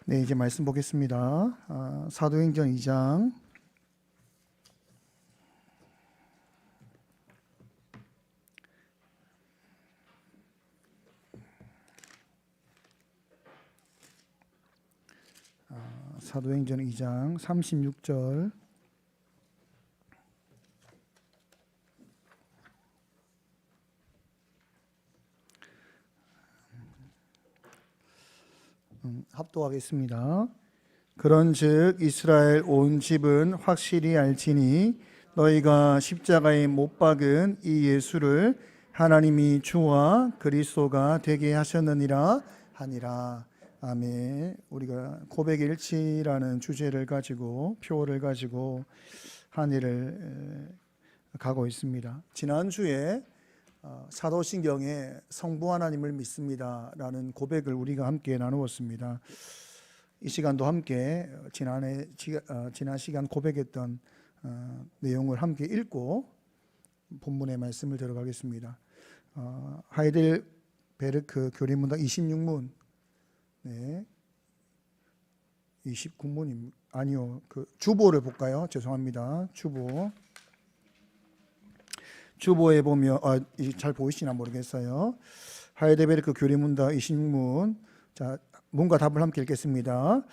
네, 이제 말씀 보겠습니다. 사도행전 2장 36절 합독하겠습니다. 그런즉 이스라엘 온 집은 확실히 알지니 너희가 십자가에 못 박은 이 예수를 하나님이 주와 그리스도가 되게 하셨느니라 하니라. 아멘. 우리가 고백일치라는 주제를 가지고 표를 가지고 한 해를 가고 있습니다. 지난주에 사도신경에 성부 하나님을 믿습니다라는 고백을 우리가 함께 나누었습니다. 이 시간도 함께 지난 시간 고백했던 내용을 함께 읽고 본문의 말씀을 들어가겠습니다. 하이델베르크 교리문답 26문, 네, 29문입니다. 아니요, 그 주보를 볼까요? 죄송합니다. 주보에 보면 잘 보이시나 모르겠어요. 하이델베르크 교리문답 26문. 자, 문과 답을 함께 읽겠습니다.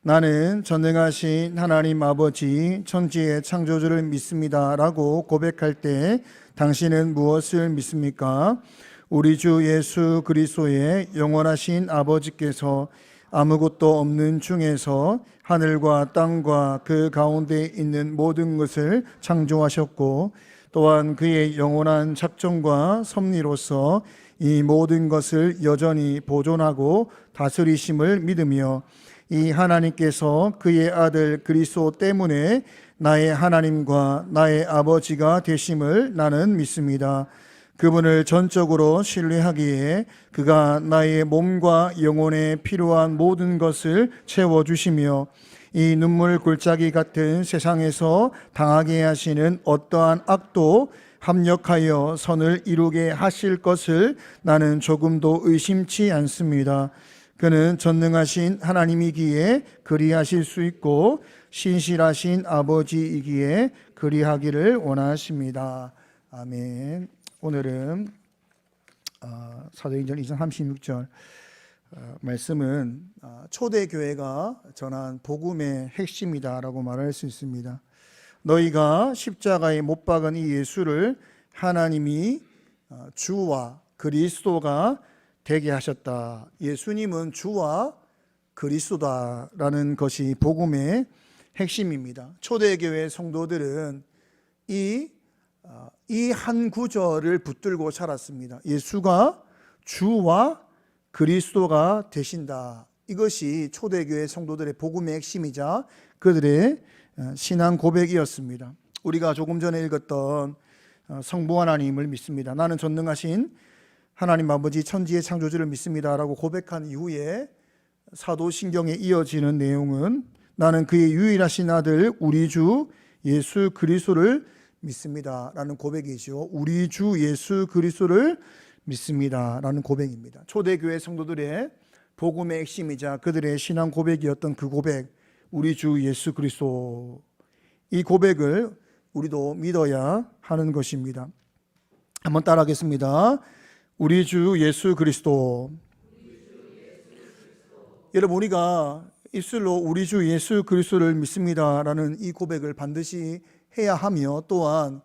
나는 전능하신 하나님 아버지 천지의 창조주를 믿습니다 라고 고백할 때 당신은 무엇을 믿습니까? 우리 주 예수 그리스도의 영원하신 아버지께서 아무것도 없는 중에서 하늘과 땅과 그 가운데 있는 모든 것을 창조하셨고 또한 그의 영원한 작정과 섭리로서 이 모든 것을 여전히 보존하고 다스리심을 믿으며 이 하나님께서 그의 아들 그리스도 때문에 나의 하나님과 나의 아버지가 되심을 나는 믿습니다. 그분을 전적으로 신뢰하기에 그가 나의 몸과 영혼에 필요한 모든 것을 채워주시며 이 눈물 골짜기 같은 세상에서 당하게 하시는 어떠한 악도 합력하여 선을 이루게 하실 것을 나는 조금도 의심치 않습니다. 그는 전능하신 하나님이기에 그리하실 수 있고 신실하신 아버지이기에 그리하기를 원하십니다. 아멘. 오늘은 사도행전 2장 36절 말씀은 초대교회가 전한 복음의 핵심이다라고 말할 수 있습니다. 너희가 십자가에 못 박은 이 예수를 하나님이 주와 그리스도가 되게 하셨다. 예수님은 주와 그리스도다라는 것이 복음의 핵심입니다. 초대교회 성도들은 이 한 구절을 붙들고 살았습니다. 예수가 주와 그리스도가 되신다. 이것이 초대교회 성도들의 복음의 핵심이자 그들의 신앙 고백이었습니다. 우리가 조금 전에 읽었던 성부 하나님을 믿습니다. 나는 전능하신 하나님 아버지 천지의 창조주를 믿습니다 라고 고백한 이후에 사도신경에 이어지는 내용은 나는 그의 유일하신 아들 우리 주 예수 그리스도를 믿습니다 라는 고백이죠. 우리 주 예수 그리스도를 믿습니다 라는 고백입니다. 초대교회 성도들의 복음의 핵심이자 그들의 신앙 고백이었던 그 고백, 우리 주 예수 그리스도, 이 고백을 우리도 믿어야 하는 것입니다. 한번 따라하겠습니다. 우리 주 예수 그리스도. 여러분, 우리가 입술로 우리 주 예수 그리스도를 믿습니다 라는 이 고백을 반드시 해야 하며, 또한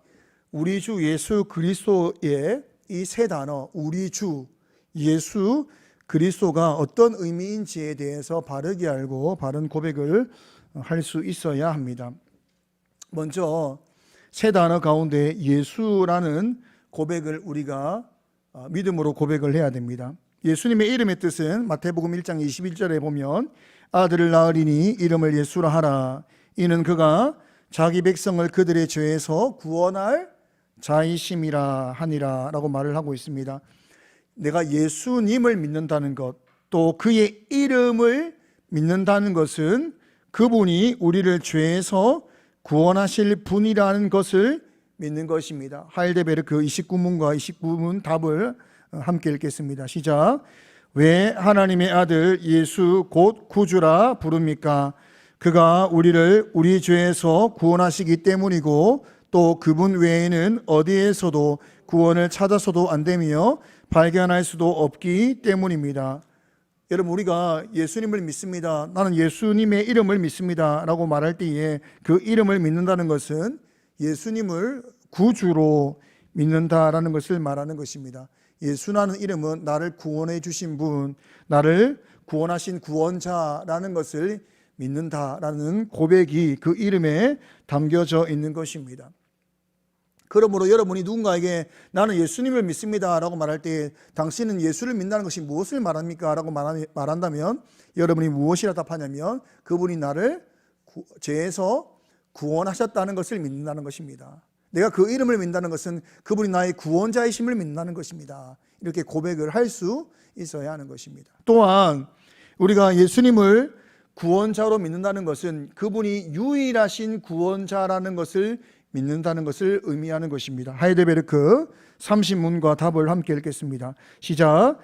우리 주 예수 그리스도의 이 세 단어, 우리 주 예수 그리스도가 어떤 의미인지에 대해서 바르게 알고 바른 고백을 할 수 있어야 합니다. 먼저 세 단어 가운데 예수라는 고백을 우리가 믿음으로 고백을 해야 됩니다. 예수님의 이름의 뜻은 마태복음 1장 21절에 보면 아들을 낳으리니 이름을 예수라 하라. 이는 그가 자기 백성을 그들의 죄에서 구원할 자이심이라 하니라 라고 말을 하고 있습니다. 내가 예수님을 믿는다는 것, 또 그의 이름을 믿는다는 것은 그분이 우리를 죄에서 구원하실 분이라는 것을 믿는 것입니다. 하이델베르크 29문과 29문 답을 함께 읽겠습니다. 시작. 왜 하나님의 아들 예수 곧 구주라 부릅니까? 그가 우리를 우리 죄에서 구원하시기 때문이고 또 그분 외에는 어디에서도 구원을 찾아서도 안 되며 발견할 수도 없기 때문입니다. 여러분, 우리가 예수님을 믿습니다, 나는 예수님의 이름을 믿습니다 라고 말할 때에 그 이름을 믿는다는 것은 예수님을 구주로 믿는다라는 것을 말하는 것입니다. 예수라는 이름은 나를 구원해 주신 분, 나를 구원하신 구원자라는 것을 믿는다라는 고백이 그 이름에 담겨져 있는 것입니다. 그러므로 여러분이 누군가에게 나는 예수님을 믿습니다 라고 말할 때 당신은 예수를 믿는다는 것이 무엇을 말합니까? 라고 말한다면 여러분이 무엇이라 답하냐면 그분이 나를 죄에서 구원하셨다는 것을 믿는다는 것입니다. 내가 그 이름을 믿는다는 것은 그분이 나의 구원자이심을 믿는다는 것입니다. 이렇게 고백을 할 수 있어야 하는 것입니다. 또한 우리가 예수님을 구원자로 믿는다는 것은 그분이 유일하신 구원자라는 것을 믿는다는 것을 의미하는 것입니다. 하이델베르크 30문과 답을 함께 읽겠습니다. 시작.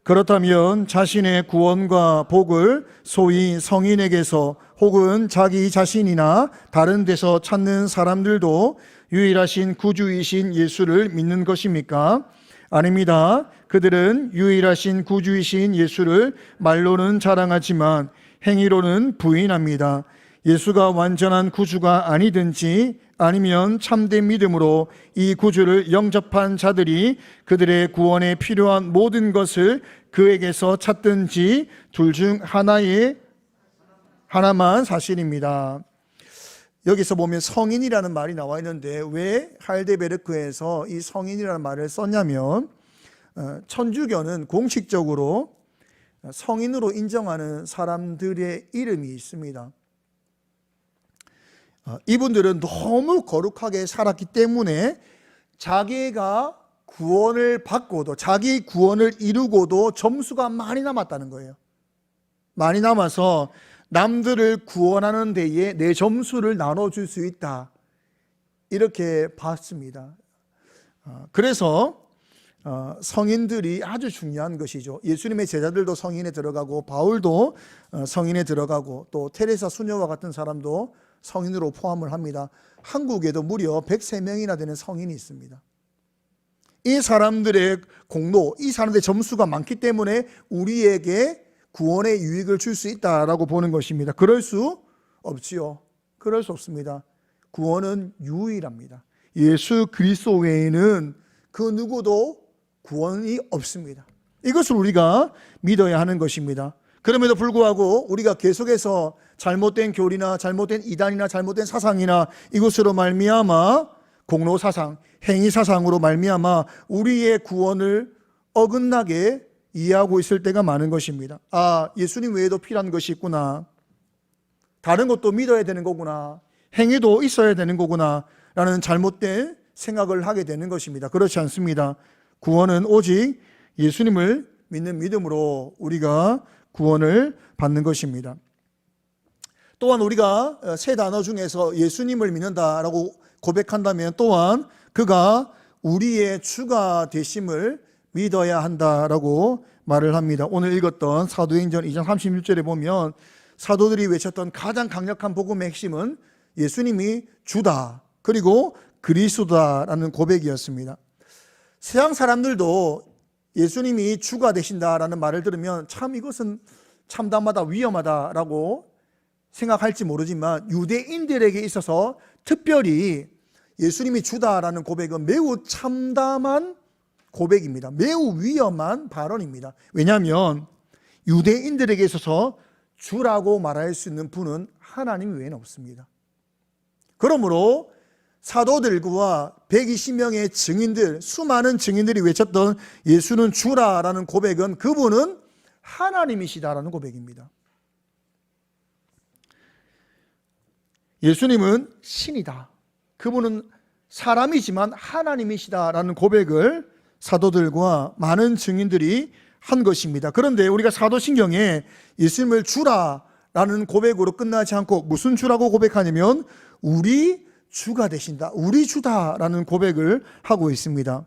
그렇다면 자신의 구원과 복을 소위 성인에게서 혹은 자기 자신이나 다른 데서 찾는 사람들도 유일하신 구주이신 예수를 믿는 것입니까? 아닙니다. 그들은 유일하신 구주이신 예수를 말로는 자랑하지만 행위로는 부인합니다. 예수가 완전한 구주가 아니든지 아니면 참된 믿음으로 이 구주를 영접한 자들이 그들의 구원에 필요한 모든 것을 그에게서 찾든지 둘 중 하나만 사실입니다. 여기서 보면 성인이라는 말이 나와 있는데 왜 하이델베르크에서 이 성인이라는 말을 썼냐면 천주교는 공식적으로 성인으로 인정하는 사람들의 이름이 있습니다. 이분들은 너무 거룩하게 살았기 때문에 자기가 구원을 받고도 자기 구원을 이루고도 점수가 많이 남았다는 거예요. 많이 남아서 남들을 구원하는 데에 내 점수를 나눠줄 수 있다, 이렇게 봤습니다. 그래서 성인들이 아주 중요한 것이죠. 예수님의 제자들도 성인에 들어가고 바울도 성인에 들어가고 또 테레사 수녀와 같은 사람도 성인으로 포함을 합니다. 한국에도 무려 103명이나 되는 성인이 있습니다. 이 사람들의 공로, 이 사람들의 점수가 많기 때문에 우리에게 구원의 유익을 줄 수 있다라고 보는 것입니다. 그럴 수 없지요. 그럴 수 없습니다. 구원은 유일합니다. 예수 그리스도 외에는 그 누구도 구원이 없습니다. 이것을 우리가 믿어야 하는 것입니다. 그럼에도 불구하고 우리가 계속해서 잘못된 교리나 잘못된 이단이나 잘못된 사상이나 이것으로 말미암아 공로사상, 행위사상으로 말미암아 우리의 구원을 어긋나게 이해하고 있을 때가 많은 것입니다. 아, 예수님 외에도 필요한 것이 있구나, 다른 것도 믿어야 되는 거구나, 행위도 있어야 되는 거구나 라는 잘못된 생각을 하게 되는 것입니다. 그렇지 않습니다. 구원은 오직 예수님을 믿는 믿음으로 우리가 구원을 받는 것입니다. 또한 우리가 세 단어 중에서 예수님을 믿는다라고 고백한다면 또한 그가 우리의 주가 되심을 믿어야 한다라고 말을 합니다. 오늘 읽었던 사도행전 2장 36절에 보면 사도들이 외쳤던 가장 강력한 복음의 핵심은 예수님이 주다, 그리고 그리스도다라는 고백이었습니다. 세상 사람들도 예수님이 주가 되신다라는 말을 들으면 참 이것은 참담하다, 위험하다라고 생각할지 모르지만 유대인들에게 있어서 특별히 예수님이 주다라는 고백은 매우 참담한 고백입니다. 매우 위험한 발언입니다. 왜냐하면 유대인들에게 있어서 주라고 말할 수 있는 분은 하나님 외에는 없습니다. 그러므로 사도들과 120명의 증인들, 수많은 증인들이 외쳤던 예수는 주라라는 고백은 그분은 하나님이시다라는 고백입니다. 예수님은 신이다, 그분은 사람이지만 하나님이시다라는 고백을 사도들과 많은 증인들이 한 것입니다. 그런데 우리가 사도신경에 예수님을 주라라는 고백으로 끝나지 않고 무슨 주라고 고백하냐면 우리 주가 되신다, 우리 주다라는 고백을 하고 있습니다.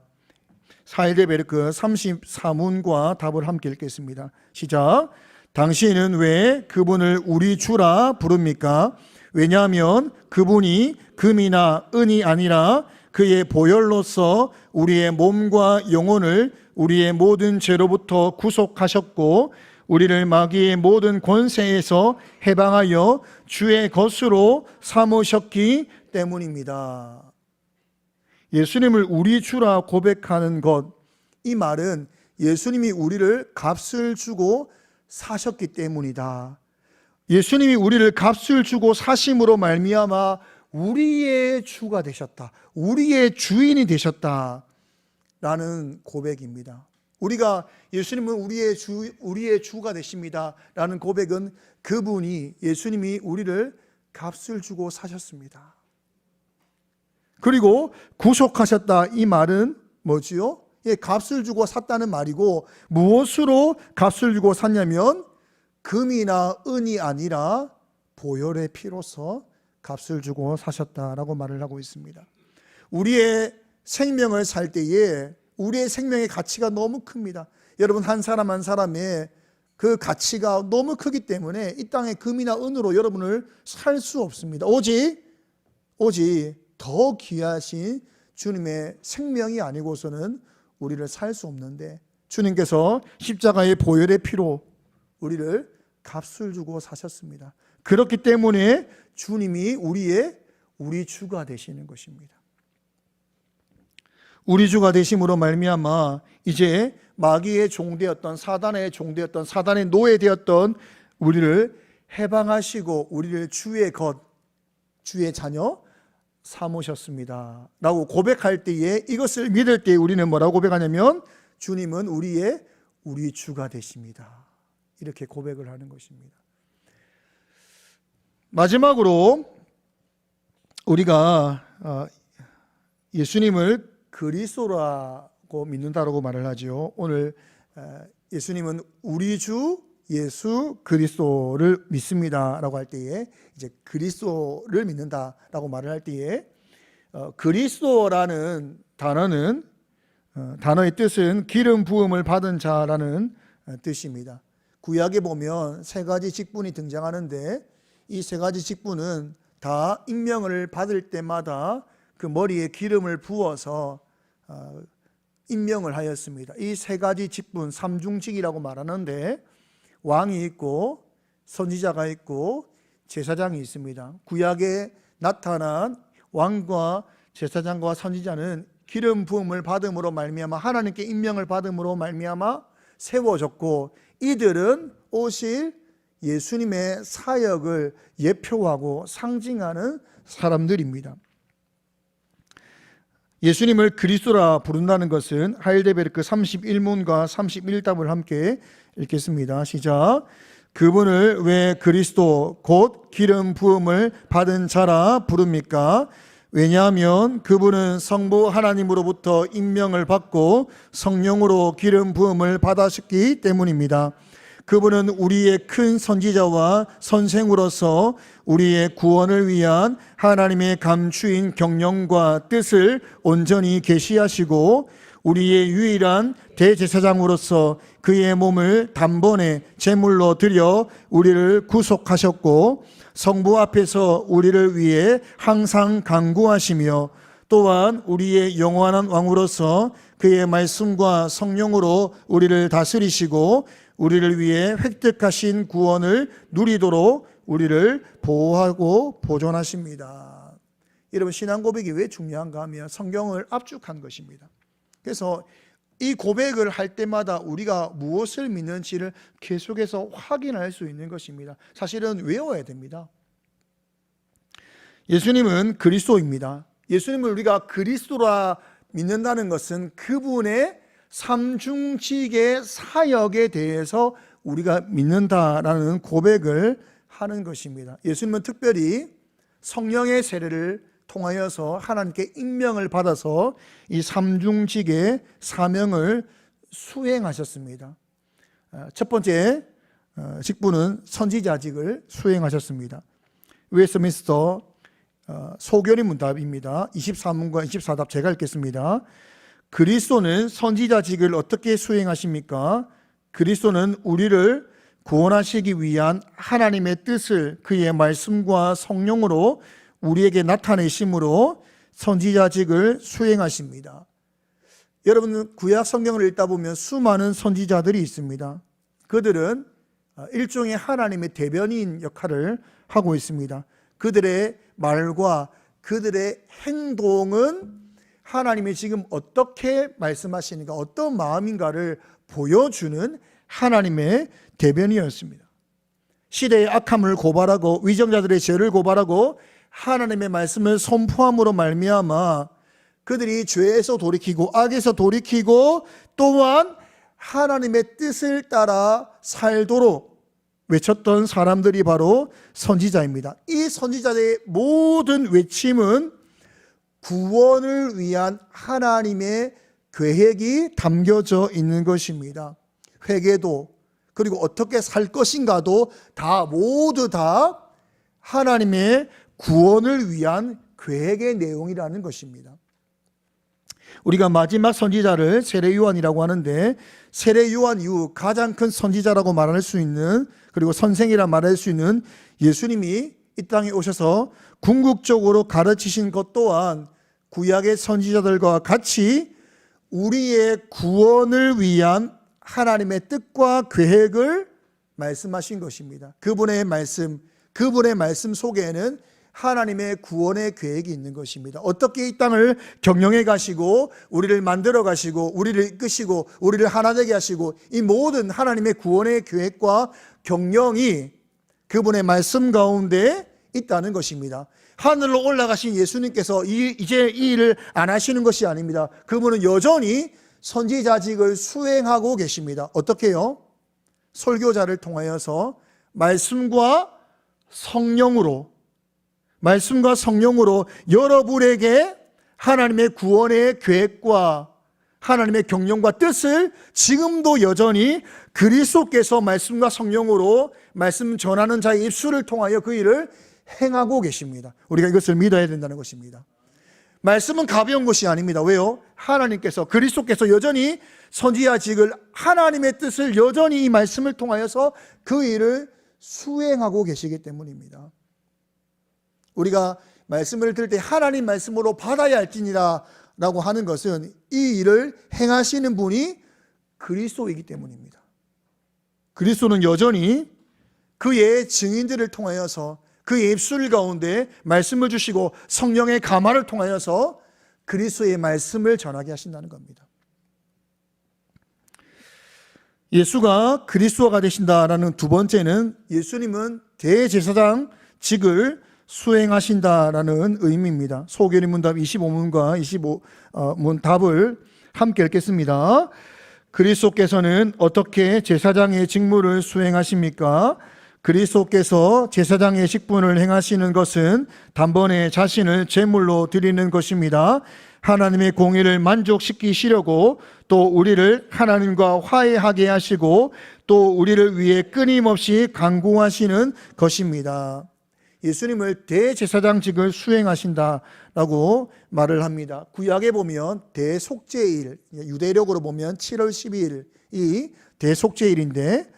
하일데베르크 34문과 답을 함께 읽겠습니다. 시작. 당신은 왜 그분을 우리 주라 부릅니까? 왜냐하면 그분이 금이나 은이 아니라 그의 보혈로서 우리의 몸과 영혼을 우리의 모든 죄로부터 구속하셨고 우리를 마귀의 모든 권세에서 해방하여 주의 것으로 삼으셨기 때문입니다. 예수님을 우리 주라 고백하는 것, 이 말은 예수님이 우리를 값을 주고 사셨기 때문이다. 예수님이 우리를 값을 주고 사심으로 말미암아 우리의 주가 되셨다. 우리의 주인이 되셨다. 라는 고백입니다. 우리가 예수님은 우리의 주가 되십니다. 라는 고백은 그분이, 예수님이 우리를 값을 주고 사셨습니다. 그리고 구속하셨다. 이 말은 뭐지요? 예, 값을 주고 샀다는 말이고, 무엇으로 값을 주고 샀냐면 금이나 은이 아니라 보혈의 피로서 값을 주고 사셨다라고 말을 하고 있습니다. 우리의 생명을 살 때에 우리의 생명의 가치가 너무 큽니다. 여러분, 한 사람 한 사람의 그 가치가 너무 크기 때문에 이 땅의 금이나 은으로 여러분을 살 수 없습니다. 오직 더 귀하신 주님의 생명이 아니고서는 우리를 살 수 없는데, 주님께서 십자가의 보혈의 피로 우리를 값을 주고 사셨습니다. 그렇기 때문에 주님이 우리 주가 되시는 것입니다. 우리 주가 되심으로 말미암아 이제 마귀의 종되었던, 사단의 종되었던, 사단의 노예되었던 우리를 해방하시고 우리를 주의 것, 주의 자녀 삼으셨습니다 라고 고백할 때에, 이것을 믿을 때에 우리는 뭐라고 고백하냐면 주님은 우리 주가 되십니다. 이렇게 고백을 하는 것입니다. 마지막으로 우리가 예수님을 그리스도라고 믿는다라고 말을 하죠. 오늘 예수님은 우리 주 예수 그리스도를 믿습니다라고 할 때에, 이제 그리스도를 믿는다라고 말을 할 때에, 그리스도라는 단어의 뜻은 기름 부음을 받은 자라는 뜻입니다. 구약에 보면 세 가지 직분이 등장하는데, 이 세 가지 직분은 다 임명을 받을 때마다 그 머리에 기름을 부어서 임명을 하였습니다. 이 세 가지 직분, 삼중직이라고 말하는데, 왕이 있고 선지자가 있고 제사장이 있습니다. 구약에 나타난 왕과 제사장과 선지자는 기름 부음을 받음으로 말미암아, 하나님께 임명을 받음으로 말미암아 세워졌고, 이들은 오실 예수님의 사역을 예표하고 상징하는 사람들입니다. 예수님을 그리스도라 부른다는 것은 하일데베르크 31문과 31답을 함께 읽겠습니다. 시작. 그분을 왜 그리스도 곧 기름 부음을 받은 자라 부릅니까? 왜냐하면 그분은 성부 하나님으로부터 임명을 받고 성령으로 기름 부음을 받으셨기 때문입니다. 그분은 우리의 큰 선지자와 선생으로서 우리의 구원을 위한 하나님의 감추인 경영과 뜻을 온전히 계시하시고 우리의 유일한 대제사장으로서 그의 몸을 단번에 제물로 드려 우리를 구속하셨고, 성부 앞에서 우리를 위해 항상 간구하시며, 또한 우리의 영원한 왕으로서 그의 말씀과 성령으로 우리를 다스리시고 우리를 위해 획득하신 구원을 누리도록 우리를 보호하고 보존하십니다. 여러분, 신앙 고백이 왜 중요한가 하면 성경을 압축한 것입니다. 그래서 이 고백을 할 때마다 우리가 무엇을 믿는지를 계속해서 확인할 수 있는 것입니다. 사실은 외워야 됩니다. 예수님은 그리스도입니다. 예수님을 우리가 그리스도라 믿는다는 것은 그분의 삼중직의 사역에 대해서 우리가 믿는다라는 고백을 하는 것입니다. 예수님은 특별히 성령의 세례를 통하여서 하나님께 임명을 받아서 이 삼중직의 사명을 수행하셨습니다. 첫 번째 직분은 선지자직을 수행하셨습니다. 웨스트민스터 소결의 문답입니다. 23문과 24답 제가 읽겠습니다. 그리스도는 선지자직을 어떻게 수행하십니까? 그리스도는 우리를 구원하시기 위한 하나님의 뜻을 그의 말씀과 성령으로 우리에게 나타내심으로 선지자직을 수행하십니다. 여러분, 구약 성경을 읽다 보면 수많은 선지자들이 있습니다. 그들은 일종의 하나님의 대변인 역할을 하고 있습니다. 그들의 말과 그들의 행동은 하나님이 지금 어떻게 말씀하시는가, 어떤 마음인가를 보여주는 하나님의 대변이었습니다. 시대의 악함을 고발하고 위정자들의 죄를 고발하고 하나님의 말씀을 선포함으로 말미암아 그들이 죄에서 돌이키고 악에서 돌이키고 또한 하나님의 뜻을 따라 살도록 외쳤던 사람들이 바로 선지자입니다. 이 선지자들의 모든 외침은 구원을 위한 하나님의 계획이 담겨져 있는 것입니다. 회개도 그리고 어떻게 살 것인가도 모두 다 하나님의 구원을 위한 계획의 내용이라는 것입니다. 우리가 마지막 선지자를 세례 요한이라고 하는데, 세례 요한 이후 가장 큰 선지자라고 말할 수 있는, 그리고 선생이라 말할 수 있는 예수님이 이 땅에 오셔서 궁극적으로 가르치신 것 또한 구약의 선지자들과 같이 우리의 구원을 위한 하나님의 뜻과 계획을 말씀하신 것입니다. 그분의 말씀 속에는 하나님의 구원의 계획이 있는 것입니다. 어떻게 이 땅을 경영해 가시고 우리를 만들어 가시고 우리를 이끄시고 우리를 하나 되게 하시고, 이 모든 하나님의 구원의 계획과 경영이 그분의 말씀 가운데 있다는 것입니다. 하늘로 올라가신 예수님께서 이제 이 일을 안 하시는 것이 아닙니다. 그분은 여전히 선지자직을 수행하고 계십니다. 어떻게요? 설교자를 통하여서 말씀과 성령으로 여러분에게 하나님의 구원의 계획과 하나님의 경영과 뜻을 지금도 여전히 그리스도께서 말씀과 성령으로 말씀 전하는 자의 입술을 통하여 그 일을 행하고 계십니다. 우리가 이것을 믿어야 된다는 것입니다. 말씀은 가벼운 것이 아닙니다. 왜요? 하나님께서, 그리스도께서 여전히 선지자직을, 하나님의 뜻을 여전히 이 말씀을 통하여서 그 일을 수행하고 계시기 때문입니다. 우리가 말씀을 들을 때 하나님 말씀으로 받아야 할지니라 라고 하는 것은 이 일을 행하시는 분이 그리스도이기 때문입니다. 그리스도는 여전히 그의 증인들을 통하여서 그의 입술 가운데 말씀을 주시고 성령의 감화를 통하여서 그리스도의 말씀을 전하게 하신다는 겁니다. 예수가 그리스도가 되신다라는 두 번째는, 예수님은 대제사장직을 수행하신다라는 의미입니다. 소교리 문답 25문과 25문 답을 함께 읽겠습니다. 그리스도께서는 어떻게 제사장의 직무를 수행하십니까? 그리스도께서 제사장의 직분을 행하시는 것은 단번에 자신을 제물로 드리는 것입니다. 하나님의 공의를 만족시키시려고, 또 우리를 하나님과 화해하게 하시고, 또 우리를 위해 끊임없이 간구하시는 것입니다. 예수님을 대제사장직을 수행하신다라고 말을 합니다. 구약에 보면 대속죄일, 유대력으로 보면 7월 12일이 대속죄일인데,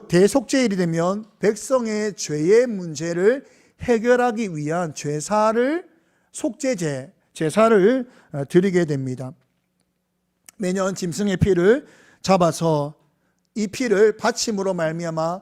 대속죄일이 되면 백성의 죄의 문제를 해결하기 위한 제사를 드리게 됩니다. 매년 짐승의 피를 잡아서 이 피를 바침으로 말미암아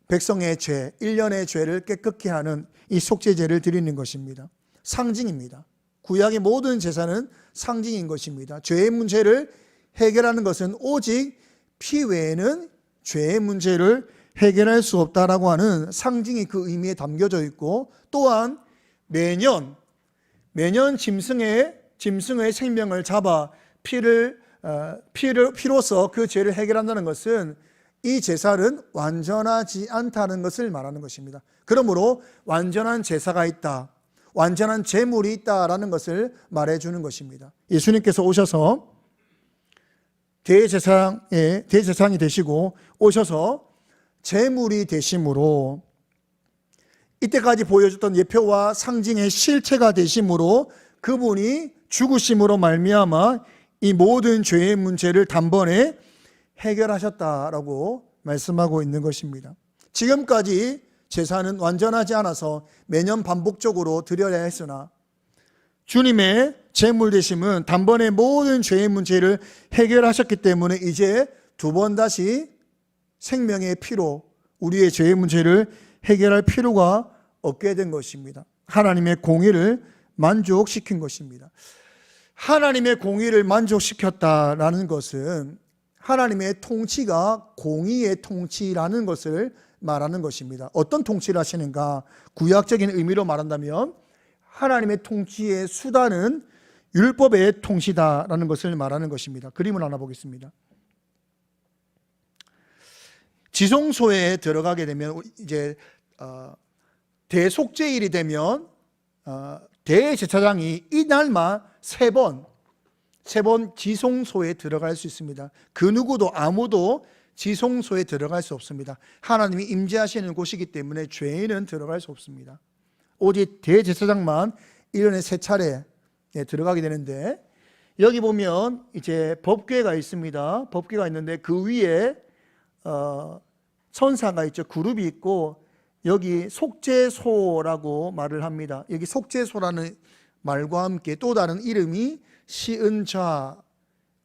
백성의 죄, 1년의 죄를 깨끗게 하는 이 속죄제를 드리는 것입니다. 상징입니다. 구약의 모든 제사는 상징인 것입니다. 죄의 문제를 해결하는 것은 오직 피 외에는 죄의 문제를 해결할 수 없다라고 하는 상징이 그 의미에 담겨져 있고, 또한 매년 짐승의 생명을 잡아 피로써 그 죄를 해결한다는 것은 이 제사는 완전하지 않다는 것을 말하는 것입니다. 그러므로 완전한 제사가 있다, 완전한 제물이 있다라는 것을 말해주는 것입니다. 예수님께서 오셔서 대제사장이 되시고 오셔서 제물이 되심으로, 이때까지 보여줬던 예표와 상징의 실체가 되심으로, 그분이 죽으심으로 말미암아 이 모든 죄의 문제를 단번에 해결하셨다라고 말씀하고 있는 것입니다. 지금까지 제사는 완전하지 않아서 매년 반복적으로 드려야 했으나 주님의 제물 되심은 단번에 모든 죄의 문제를 해결하셨기 때문에 이제 두 번 다시 생명의 피로 우리의 죄의 문제를 해결할 필요가 없게 된 것입니다. 하나님의 공의를 만족시킨 것입니다. 하나님의 공의를 만족시켰다라는 것은 하나님의 통치가 공의의 통치라는 것을 말하는 것입니다. 어떤 통치를 하시는가? 구약적인 의미로 말한다면 하나님의 통치의 수단은 율법의 통치다라는 것을 말하는 것입니다. 그림을 하나 보겠습니다. 지성소에 들어가게 되면 이제 대속죄일이 되면 대제사장이 이날만 세 번 지성소에 들어갈 수 있습니다. 그 누구도 아무도 지성소에 들어갈 수 없습니다. 하나님이 임재하시는 곳이기 때문에 죄인은 들어갈 수 없습니다. 오직 대제사장만 1년에 3차례 들어가게 되는데, 여기 보면 이제 법궤가 있습니다. 법궤가 있는데 그 위에 천사가 있죠. 그룹이 있고 여기 속죄소라고 말을 합니다. 여기 속죄소라는 말과 함께 또 다른 이름이 시은자,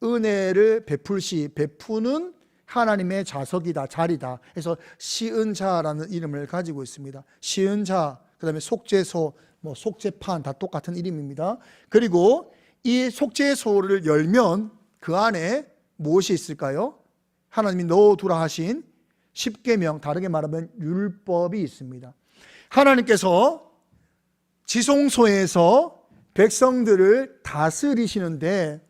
은혜를 베풀시, 베푸는 하나님의 자석이다, 자리다. 그래서 시은자라는 이름을 가지고 있습니다. 시은자, 그 다음에 속죄소, 속죄판 다 똑같은 이름입니다. 그리고 이 속죄소를 열면 그 안에 무엇이 있을까요? 하나님이 넣어두라 하신 십계명, 다르게 말하면 율법이 있습니다. 하나님께서 지성소에서 백성들을 다스리시는데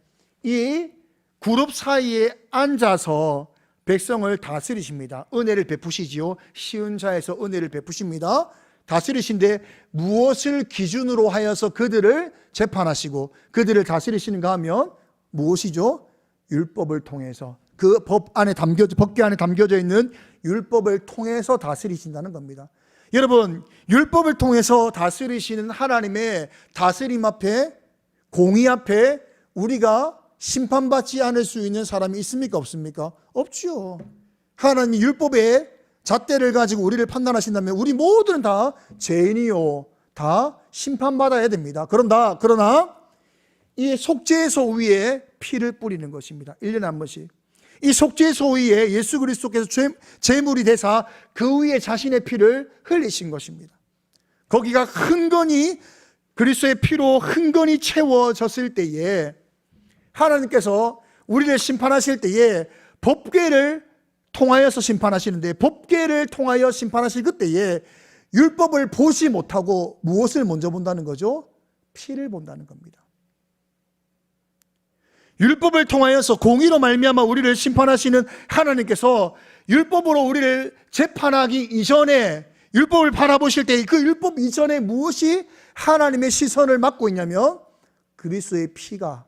이 그룹 사이에 앉아서 백성을 다스리십니다. 은혜를 베푸시지요. 시은자에서 은혜를 베푸십니다. 다스리신데 무엇을 기준으로 하여서 그들을 재판하시고 그들을 다스리시는가 하면 무엇이죠? 율법을 통해서, 그 법궤 안에 담겨져 있는 율법을 통해서 다스리신다는 겁니다. 여러분, 율법을 통해서 다스리시는 하나님의 다스림 앞에, 공의 앞에 우리가 심판받지 않을 수 있는 사람이 있습니까? 없습니까? 없죠. 하나님이 율법의 잣대를 가지고 우리를 판단하신다면 우리 모두는 다 죄인이요, 다 심판받아야 됩니다. 그러나 이 속죄소 위에 피를 뿌리는 것입니다. 1년에 한 번씩. 이 속죄소 위에 예수 그리스도께서 제물이 되사 그 위에 자신의 피를 흘리신 것입니다. 거기가 흥건히 그리스도의 피로 흥건히 채워졌을 때에 하나님께서 우리를 심판하실 때에 법궤를 통하여서 심판하시는데, 법궤를 통하여 심판하실 그때에 율법을 보지 못하고 무엇을 먼저 본다는 거죠? 피를 본다는 겁니다. 율법을 통하여서 공의로 말미암아 우리를 심판하시는 하나님께서 율법으로 우리를 재판하기 이전에, 율법을 바라보실 때 그 율법 이전에 무엇이 하나님의 시선을 맡고 있냐면 그리스도의 피가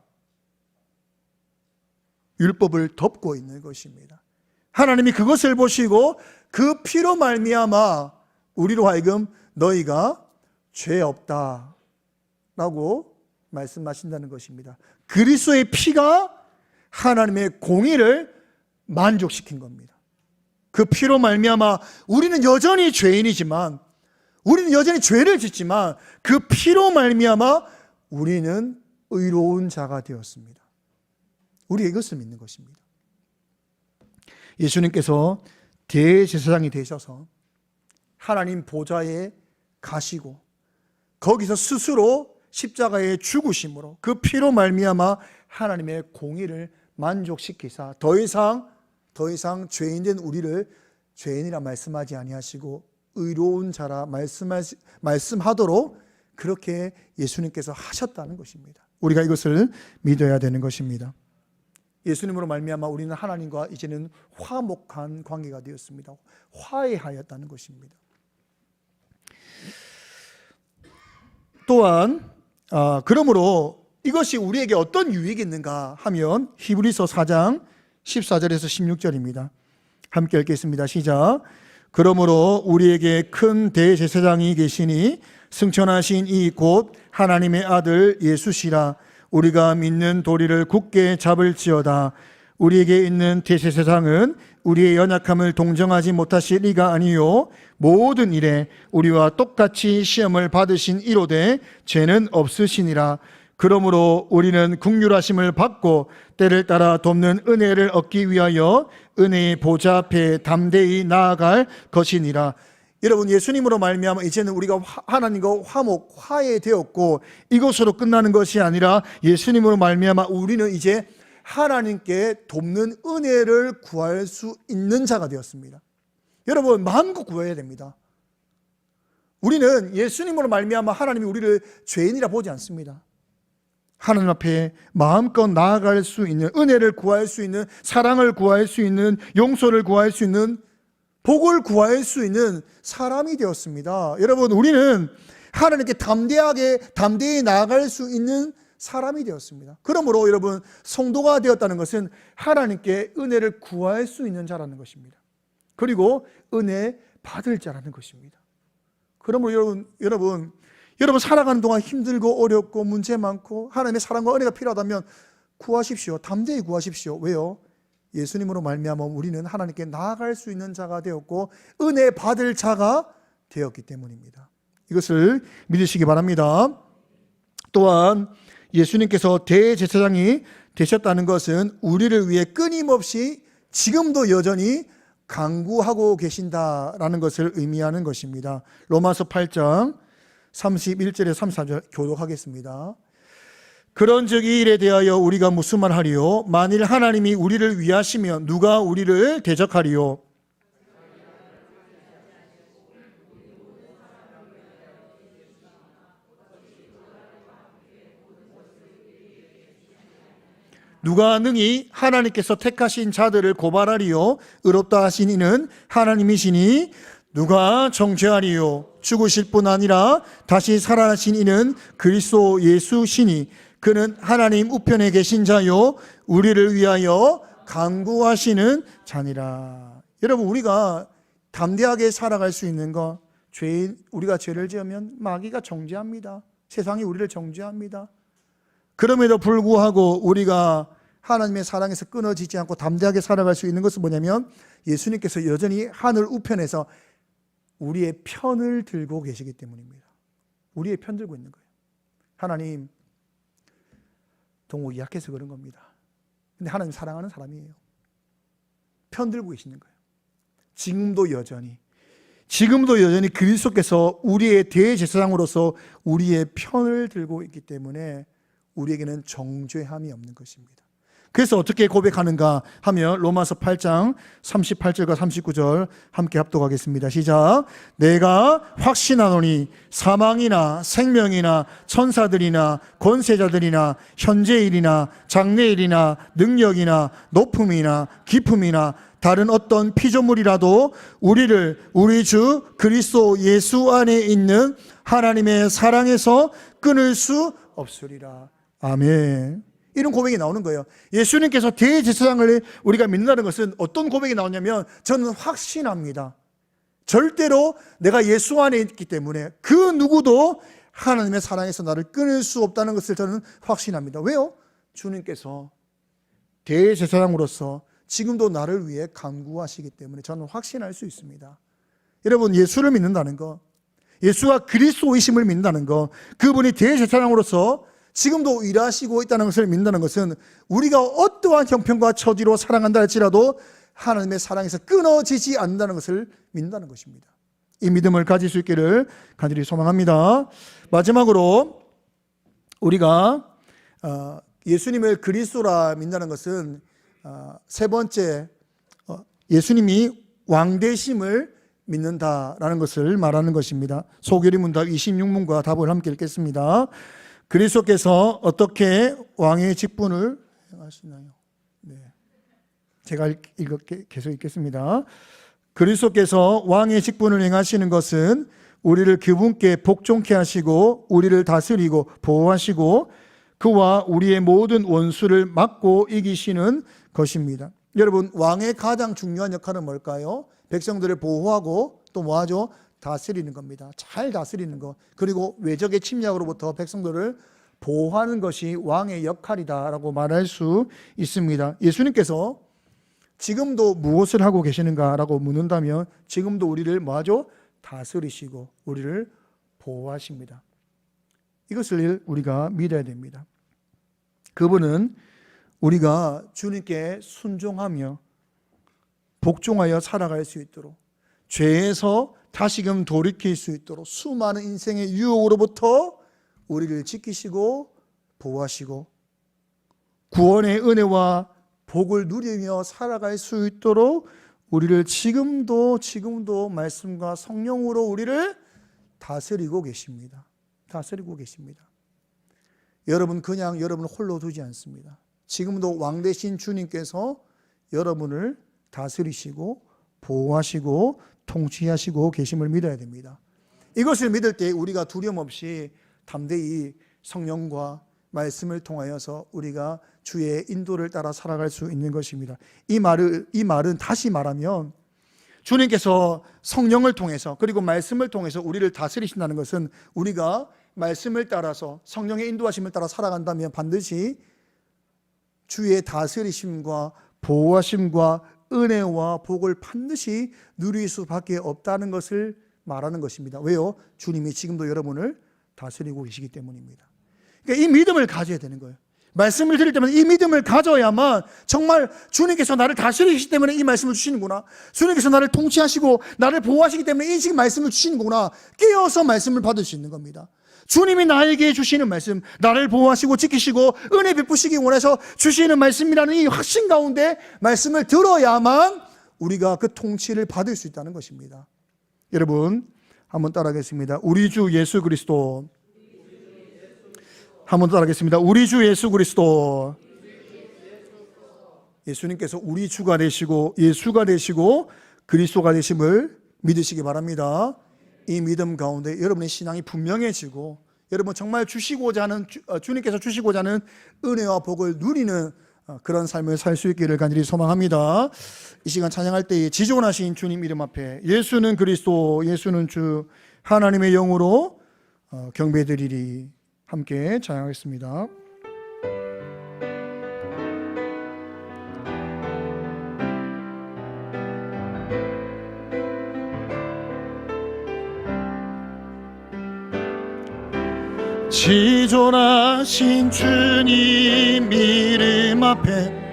율법을 덮고 있는 것입니다. 하나님이 그것을 보시고 그 피로 말미암아 우리로 하여금 너희가 죄 없다 라고 말씀하신다는 것입니다. 그리스도의 피가 하나님의 공의를 만족시킨 겁니다. 그 피로 말미암아 우리는 여전히 죄인이지만, 우리는 여전히 죄를 짓지만 그 피로 말미암아 우리는 의로운 자가 되었습니다. 우리가 이것을 믿는 것입니다. 예수님께서 대제사장이 되셔서 하나님 보좌에 가시고 거기서 스스로 십자가에 죽으심으로 그 피로 말미암아 하나님의 공의를 만족시키사 더 이상 죄인된 우리를 죄인이라 말씀하지 아니하시고 의로운 자라 말씀하도록 그렇게 예수님께서 하셨다는 것입니다. 우리가 이것을 믿어야 되는 것입니다. 예수님으로 말미암아 우리는 하나님과 이제는 화목한 관계가 되었습니다. 화해하였다는 것입니다. 또한 그러므로 이것이 우리에게 어떤 유익이 있는가 하면 히브리서 4장 14절에서 16절입니다. 함께 읽겠습니다. 시작. 그러므로 우리에게 큰 대제사장이 계시니 승천하신 이 곧 하나님의 아들 예수시라. 우리가 믿는 도리를 굳게 잡을지어다. 우리에게 있는 대제사장은 우리의 연약함을 동정하지 못하실 리가 아니요 모든 일에 우리와 똑같이 시험을 받으신 이로되 죄는 없으시니라. 그러므로 우리는 긍휼하심을 받고 때를 따라 돕는 은혜를 얻기 위하여 은혜의 보좌 앞에 담대히 나아갈 것이니라. 여러분, 예수님으로 말미암아 이제는 우리가 하나님과 화해되었고 이것으로 끝나는 것이 아니라 예수님으로 말미암아 우리는 이제 하나님께 돕는 은혜를 구할 수 있는 자가 되었습니다. 여러분, 마음껏 구해야 됩니다. 우리는 예수님으로 말미암아 하나님이 우리를 죄인이라 보지 않습니다. 하나님 앞에 마음껏 나아갈 수 있는, 은혜를 구할 수 있는, 사랑을 구할 수 있는, 용서를 구할 수 있는, 복을 구할 수 있는 사람이 되었습니다. 여러분, 우리는 하나님께 담대히 나아갈 수 있는 사람이 되었습니다. 그러므로 여러분, 성도가 되었다는 것은 하나님께 은혜를 구할 수 있는 자라는 것입니다. 그리고 은혜 받을 자라는 것입니다. 그러므로 여러분 살아가는 동안 힘들고 어렵고 문제 많고 하나님의 사랑과 은혜가 필요하다면 구하십시오. 담대히 구하십시오. 왜요? 예수님으로 말미암아 우리는 하나님께 나아갈 수 있는 자가 되었고 은혜 받을 자가 되었기 때문입니다. 이것을 믿으시기 바랍니다. 또한 예수님께서 대제사장이 되셨다는 것은 우리를 위해 끊임없이 지금도 여전히 간구하고 계신다라는 것을 의미하는 것입니다. 로마서 8장 31절에 34절 교독하겠습니다. 그런즉 이 일에 대하여 우리가 무슨 말하리요? 만일 하나님이 우리를 위하시면 누가 우리를 대적하리요? 누가 능히 하나님께서 택하신 자들을 고발하리요? 의롭다 하신 이는 하나님이시니 누가 정죄하리요? 죽으실 뿐 아니라 다시 살아나신 이는 그리스도 예수시니 그는 하나님 우편에 계신 자요 우리를 위하여 간구하시는 자니라. 여러분, 우리가 담대하게 살아갈 수 있는 것, 우리가 죄를 지으면 마귀가 정죄합니다. 세상이 우리를 정죄합니다. 그럼에도 불구하고 우리가 하나님의 사랑에서 끊어지지 않고 담대하게 살아갈 수 있는 것은 뭐냐면 예수님께서 여전히 하늘 우편에서 우리의 편을 들고 계시기 때문입니다. 우리의 편 들고 있는 거예요. 하나님, 동욱이 약해서 그런 겁니다. 근데 하나님 사랑하는 사람이에요. 편 들고 계시는 거예요. 지금도 여전히 그리스도께서 우리의 대제사장으로서 우리의 편을 들고 있기 때문에 우리에게는 정죄함이 없는 것입니다. 그래서 어떻게 고백하는가 하면 로마서 8장 38절과 39절 함께 합독하겠습니다. 시작. 내가 확신하노니 사망이나 생명이나 천사들이나 권세자들이나 현재일이나 장래일이나 능력이나 높음이나 깊음이나 다른 어떤 피조물이라도 우리를 우리 주 그리스도 예수 안에 있는 하나님의 사랑에서 끊을 수 없으리라. 아멘. 이런 고백이 나오는 거예요. 예수님께서 대제사장을 우리가 믿는다는 것은 어떤 고백이 나오냐면 저는 확신합니다. 절대로 내가 예수 안에 있기 때문에 그 누구도 하나님의 사랑에서 나를 끊을 수 없다는 것을 저는 확신합니다. 왜요? 주님께서 대제사장으로서 지금도 나를 위해 간구하시기 때문에 저는 확신할 수 있습니다. 여러분, 예수를 믿는다는 것, 예수가 그리스도이심을 믿는다는 것, 그분이 대제사장으로서 지금도 일하시고 있다는 것을 믿는다는 것은 우리가 어떠한 형편과 처지로 살아간다 할지라도 하나님의 사랑에서 끊어지지 않는다는 것을 믿는다는 것입니다. 이 믿음을 가질 수 있기를 간절히 소망합니다. 마지막으로 우리가 예수님을 그리스도라 믿는다는 것은 세 번째, 예수님이 왕되심을 믿는다라는 것을 말하는 것입니다. 소결의 문답 26문과 답을 함께 읽겠습니다. 그리스도께서 어떻게 왕의 직분을 행하시나요? 네. 제가 계속 읽겠습니다. 그리스도께서 왕의 직분을 행하시는 것은 우리를 그분께 복종케 하시고 우리를 다스리고 보호하시고 그와 우리의 모든 원수를 막고 이기시는 것입니다. 여러분, 왕의 가장 중요한 역할은 뭘까요? 백성들을 보호하고 또 뭐하죠? 다스리는 겁니다. 잘 다스리는 것. 그리고 외적의 침략으로부터 백성들을 보호하는 것이 왕의 역할이다라고 말할 수 있습니다. 예수님께서 지금도 무엇을 하고 계시는가라고 묻는다면 지금도 우리를 뭐하죠? 다스리시고 우리를 보호하십니다. 이것을 우리가 믿어야 됩니다. 그분은 우리가 주님께 순종하며 복종하여 살아갈 수 있도록, 죄에서 다시금 돌이킬 수 있도록 수많은 인생의 유혹으로부터 우리를 지키시고 보호하시고 구원의 은혜와 복을 누리며 살아갈 수 있도록 우리를 지금도 말씀과 성령으로 우리를 다스리고 계십니다. 다스리고 계십니다. 여러분 그냥 여러분을 홀로 두지 않습니다. 지금도 왕 되신 주님께서 여러분을 다스리시고 보호하시고 통치하시고 계심을 믿어야 됩니다. 이것을 믿을 때 우리가 두려움 없이 담대히 성령과 말씀을 통하여서 우리가 주의 인도를 따라 살아갈 수 있는 것입니다. 이 말은 다시 말하면 주님께서 성령을 통해서 그리고 말씀을 통해서 우리를 다스리신다는 것은 우리가 말씀을 따라서 성령의 인도하심을 따라 살아간다면 반드시 주의 다스리심과 보호하심과 은혜와 복을 반드시 누릴 수밖에 없다는 것을 말하는 것입니다. 왜요? 주님이 지금도 여러분을 다스리고 계시기 때문입니다. 그러니까 이 믿음을 가져야 되는 거예요. 말씀을 드릴 때마다 이 믿음을 가져야만 정말 주님께서 나를 다스리시기 때문에 이 말씀을 주시는구나, 주님께서 나를 통치하시고 나를 보호하시기 때문에 이 지금 말씀을 주시는구나 깨어서 말씀을 받을 수 있는 겁니다. 주님이 나에게 주시는 말씀, 나를 보호하시고 지키시고 은혜 베푸시기 원해서 주시는 말씀이라는 이 확신 가운데 말씀을 들어야만 우리가 그 통치를 받을 수 있다는 것입니다. 여러분 한번 따라하겠습니다. 우리 주 예수 그리스도. 한번 따라하겠습니다. 우리 주 예수 그리스도. 예수님께서 우리 주가 되시고 예수가 되시고 그리스도가 되심을 믿으시기 바랍니다. 이 믿음 가운데 여러분의 신앙이 분명해지고 여러분 정말 주님께서 주시고자 하는 은혜와 복을 누리는 그런 삶을 살 수 있기를 간절히 소망합니다. 이 시간 찬양할 때에 지존하신 주님 이름 앞에 예수는 그리스도, 예수는 주, 하나님의 영으로 경배드리리. 함께 찬양하겠습니다. 지존하신 주님 이름 앞에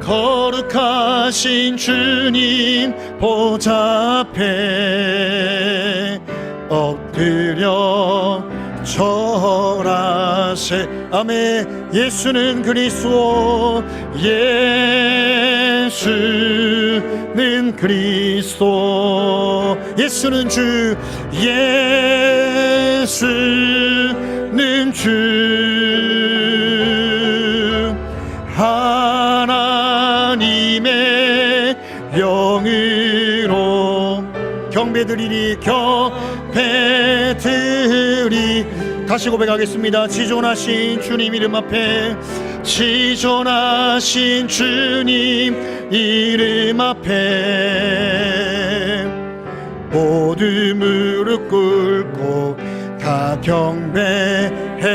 거룩하신 주님 보좌 앞에 엎드려 절하세. 아멘. 예수는 그리스도, 예수는 그리스도, 예수는 주, 예수는 주, 하나님의 영으로 경배드리리. 경배드리. 다시 고백하겠습니다. 지존하신 주님 이름 앞에, 지존하신 주님 이름 앞에 모두 무릎 꿇고 다 경배해.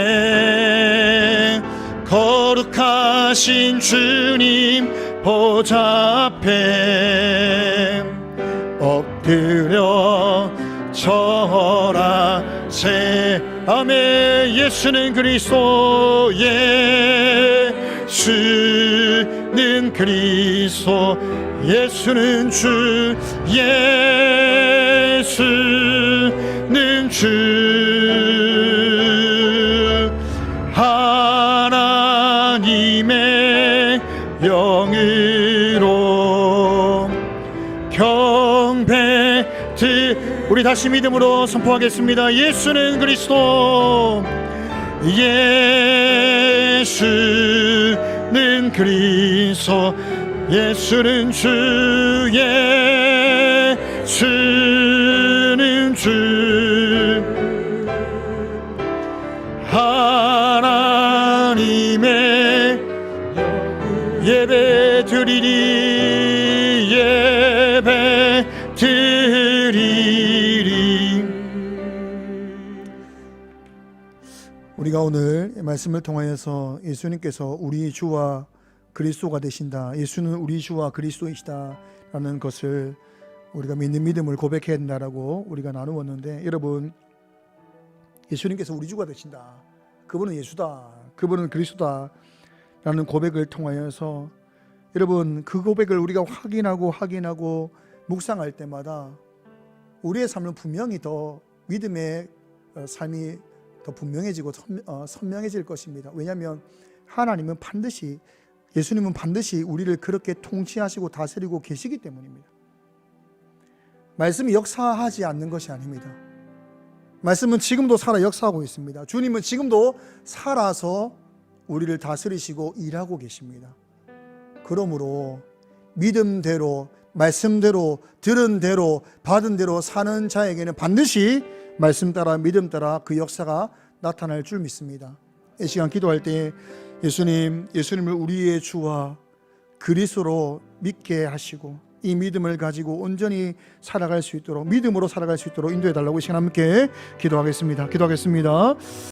거룩하신 주님 보좌 앞에 엎드려 절하세. 아멘. 예수는 그리스도, 예수는 그리스도, 예수는 주, 예수는 주, 하나님의 영으로 우리 다시 믿음으로 선포하겠습니다. 예수는 그리스도, 예수는 그리스도, 예수는 주, 예수는 주, 하나님의 예배 드리리. 우리가 오늘 말씀을 통하여서 예수님께서 우리 주와 그리스도가 되신다, 예수는 우리 주와 그리스도이시다라는 것을 우리가 믿는 믿음을 고백해야 된다라고 우리가 나누었는데, 여러분, 예수님께서 우리 주가 되신다, 그분은 예수다, 그분은 그리스도다 라는 고백을 통하여서 여러분, 그 고백을 우리가 확인하고 묵상할 때마다 우리의 삶은 분명히 더 믿음의 삶이 더 분명해지고 선명해질 것입니다. 왜냐하면 하나님은 반드시, 예수님은 반드시 우리를 그렇게 통치하시고 다스리고 계시기 때문입니다. 말씀이 역사하지 않는 것이 아닙니다. 말씀은 지금도 살아 역사하고 있습니다. 주님은 지금도 살아서 우리를 다스리시고 일하고 계십니다. 그러므로 믿음대로, 말씀대로, 들은 대로, 받은 대로 사는 자에게는 반드시 말씀 따라 믿음 따라 그 역사가 나타날 줄 믿습니다. 이 시간 기도할 때 예수님을 우리의 주와 그리스도로 믿게 하시고 이 믿음을 가지고 온전히 살아갈 수 있도록, 믿음으로 살아갈 수 있도록 인도해 달라고 이 시간 함께 기도하겠습니다.